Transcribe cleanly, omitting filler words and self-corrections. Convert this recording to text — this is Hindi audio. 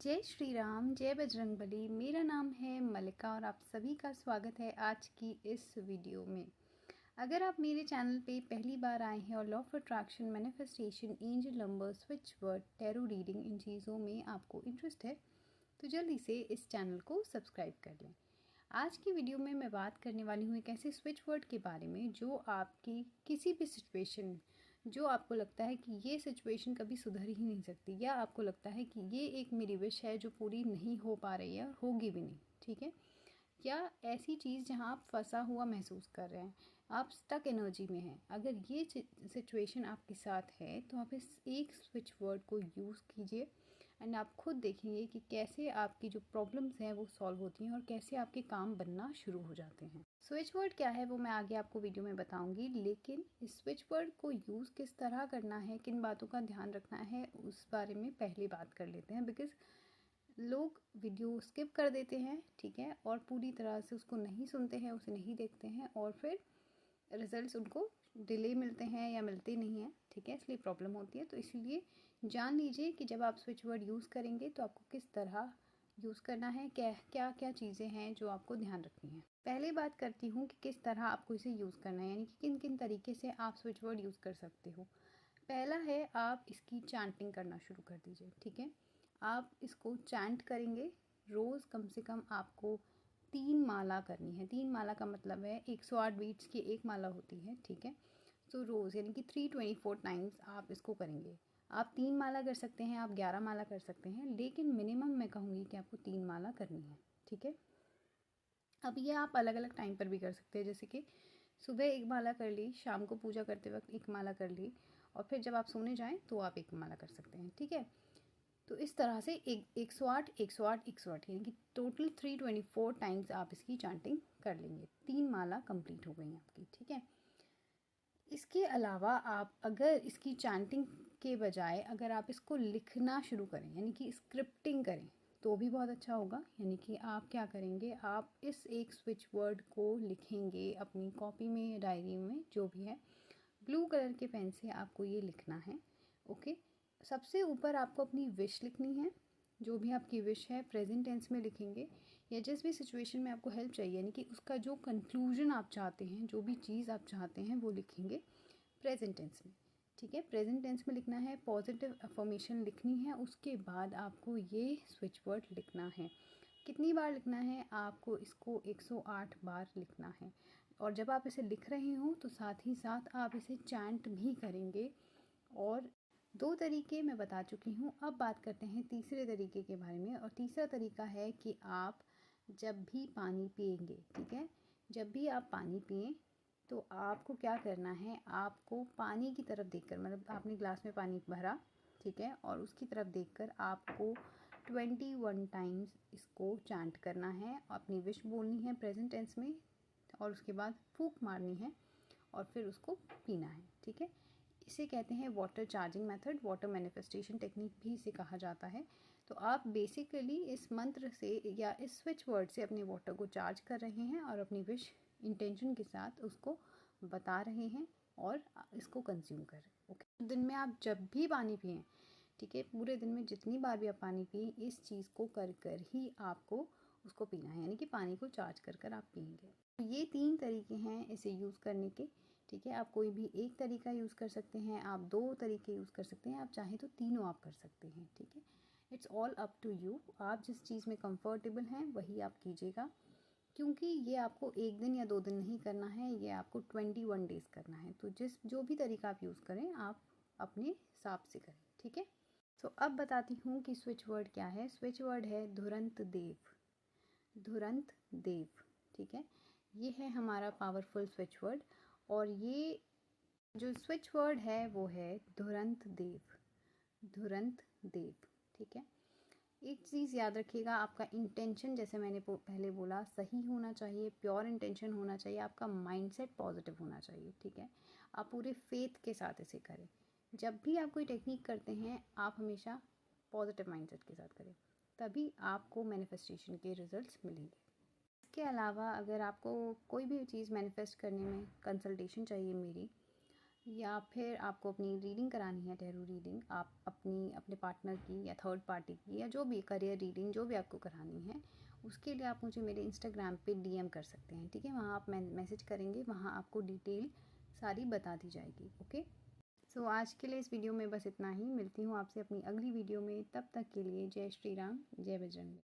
जय श्री राम, जय बजरंगबली। मेरा नाम है मलिका और आप सभी का स्वागत है आज की इस वीडियो में। अगर आप मेरे चैनल पे पहली बार आए हैं और law of attraction, manifestation, angel number, switch word, tarot reading, इन चीज़ों में आपको इंटरेस्ट है तो जल्दी से इस चैनल को सब्सक्राइब कर लें। आज की वीडियो में मैं बात करने वाली हूँ एक ऐसे स्विच वर्ड के बारे में जो आपकी किसी भी सिचुएशन, जो आपको लगता है कि ये सिचुएशन कभी सुधर ही नहीं सकती, या आपको लगता है कि ये एक मेरी विश है जो पूरी नहीं हो पा रही है और होगी भी नहीं, ठीक है, या ऐसी चीज़ जहाँ आप फंसा हुआ महसूस कर रहे हैं, आप स्टक एनर्जी में हैं। अगर ये सिचुएशन आपके साथ है तो आप इस एक स्विच वर्ड को यूज़ कीजिए एंड आप खुद देखेंगे कि कैसे आपकी जो प्रॉब्लम्स हैं वो सॉल्व होती हैं और कैसे आपके काम बनना शुरू हो जाते हैं। स्विच वर्ड क्या है वो मैं आगे आपको वीडियो में बताऊंगी, लेकिन इस स्विच वर्ड को यूज़ किस तरह करना है, किन बातों का ध्यान रखना है, उस बारे में पहले बात कर लेते हैं। बिकॉज लोग वीडियो स्किप कर देते हैं, ठीक है, और पूरी तरह से उसको नहीं सुनते हैं, उसे नहीं देखते हैं और फिर रिजल्ट्स उनको डिले मिलते हैं या मिलते नहीं हैं, ठीक है, इसलिए प्रॉब्लम होती है। तो इसलिए जान लीजिए कि जब आप स्विच वर्ड यूज़ करेंगे तो आपको किस तरह यूज़ करना है, क्या क्या चीज़ें हैं जो आपको ध्यान रखनी है। पहले बात करती हूँ कि किस तरह आपको इसे यूज़ करना है, यानी कि किन किन तरीके से आप स्विच वर्ड यूज़ कर सकते हो। पहला है, आप इसकी चैंटिंग करना शुरू कर दीजिए, ठीक है। आप इसको चैंट करेंगे रोज़, कम से कम आपको 3 माला करनी है। 3 माला का मतलब है 108 बीट्स की एक माला होती है, ठीक है। तो रोज़ यानी कि 324 टाइम्स आप इसको करेंगे। आप 3 माला कर सकते हैं, आप 11 माला कर सकते हैं, लेकिन मिनिमम मैं कहूँगी कि आपको 3 माला करनी है, ठीक है। अब ये आप अलग अलग टाइम पर भी कर सकते हैं, जैसे कि सुबह एक माला कर ली, शाम को पूजा करते वक्त एक माला कर ली, और फिर जब आप सोने जाएं तो आप एक माला कर सकते हैं, ठीक है। तो इस तरह से 108 108 108 यानी कि टोटल 324 टाइम्स आप इसकी चैंटिंग कर लेंगे। 3 माला कंप्लीट हो गई आपकी, ठीक है। इसके अलावा आप अगर इसकी चैंटिंग के बजाय अगर आप इसको लिखना शुरू करें, यानी कि स्क्रिप्टिंग करें, तो भी बहुत अच्छा होगा। यानी कि आप क्या करेंगे, आप इस एक स्विच वर्ड को लिखेंगे अपनी कॉपी में, डायरी में, जो भी है। ब्लू कलर के पेन से आपको ये लिखना है, ओके। सबसे ऊपर आपको अपनी विश लिखनी है, जो भी आपकी विश है प्रेजेंट टेंस में लिखेंगे, या जिस भी सिचुएशन में आपको हेल्प चाहिए, यानी कि उसका जो कंक्लूजन आप चाहते हैं, जो भी चीज़ आप चाहते हैं वो लिखेंगे प्रेजेंट टेंस में, ठीक है। प्रेजेंट टेंस में लिखना है, पॉजिटिव अफर्मेशन लिखनी है, उसके बाद आपको ये स्विच वर्ड लिखना है। कितनी बार लिखना है आपको, इसको 108 बार लिखना है। और जब आप इसे लिख रहे हो तो साथ ही साथ आप इसे चैंट भी करेंगे। और 2 तरीके मैं बता चुकी हूँ, अब बात करते हैं तीसरे तरीके के बारे में। और तीसरा तरीका है कि आप जब भी पानी पिएंगे, ठीक है, जब भी आप पानी पिएं तो आपको क्या करना है, आपको पानी की तरफ देखकर, मतलब आपने ग्लास में पानी भरा, ठीक है, और उसकी तरफ देखकर आपको 21 टाइम्स इसको चैंट करना है, अपनी विश बोलनी है प्रेजेंट टेंस में, और उसके बाद फूंक मारनी है और फिर उसको पीना है, ठीक है। इसे कहते हैं water charging method, water manifestation technique भी इसे कहा जाता है। तो आप बेसिकली इस मंत्र से या इस स्विच वर्ड से अपने वाटर को चार्ज कर रहे हैं और अपनी विश इंटेंशन के साथ उसको बता रहे हैं और इसको कंज्यूम कर रहे हैं, ओके। दिन में आप जब भी पानी पिएं, ठीक है, पूरे दिन में जितनी बार भी आप पानी पिएं, इस चीज़ को कर कर ही आपको उसको पीना है, यानी कि पानी को चार्ज कर कर आप पिएंगे। तो ये 3 तरीके हैं इसे यूज़ करने के, ठीक है। आप कोई भी एक तरीका यूज़ कर सकते हैं, आप 2 तरीके यूज़ कर सकते हैं, आप चाहें तो तीनों आप कर सकते हैं, ठीक है। It's all up to you, आप जिस चीज़ में कंफर्टेबल हैं वही आप कीजिएगा, क्योंकि ये आपको 1 दिन या 2 दिन नहीं करना है, ये आपको 21 डेज़ करना है। तो जो भी तरीका आप यूज़ करें आप अपने हिसाब से करें, ठीक है। तो अब बताती हूँ कि स्विच वर्ड क्या है। स्विच वर्ड है धुरंत देव, धुरंत देव, ठीक है। ये है हमारा पावरफुल स्विच वर्ड, और ये जो स्विच वर्ड है वो है धुरंत देव, धुरंत देव, ठीक है। एक चीज़ याद रखिएगा, आपका इंटेंशन, जैसे मैंने पहले बोला, सही होना चाहिए, प्योर इंटेंशन होना चाहिए, आपका माइंडसेट पॉजिटिव होना चाहिए, ठीक है। आप पूरे फेथ के साथ इसे करें। जब भी आप कोई टेक्निक करते हैं आप हमेशा पॉजिटिव माइंडसेट के साथ करें, तभी आपको मैनिफेस्टेशन के रिजल्ट्स मिलेंगे। इसके अलावा अगर आपको कोई भी चीज़ मैनिफेस्ट करने में कंसल्टेशन चाहिए मेरी, या फिर आपको अपनी रीडिंग करानी है, टैरो रीडिंग, आप अपने पार्टनर की या थर्ड पार्टी की या जो भी करियर रीडिंग जो भी आपको करानी है, उसके लिए आप मुझे मेरे इंस्टाग्राम पे डीएम कर सकते हैं, ठीक है। वहाँ आप मैसेज करेंगे, वहाँ आपको डिटेल सारी बता दी जाएगी। ओके, सो आज के लिए इस वीडियो में बस इतना ही। मिलती हूँ आपसे अपनी अगली वीडियो में, तब तक के लिए जय श्री राम, जय बजरंग।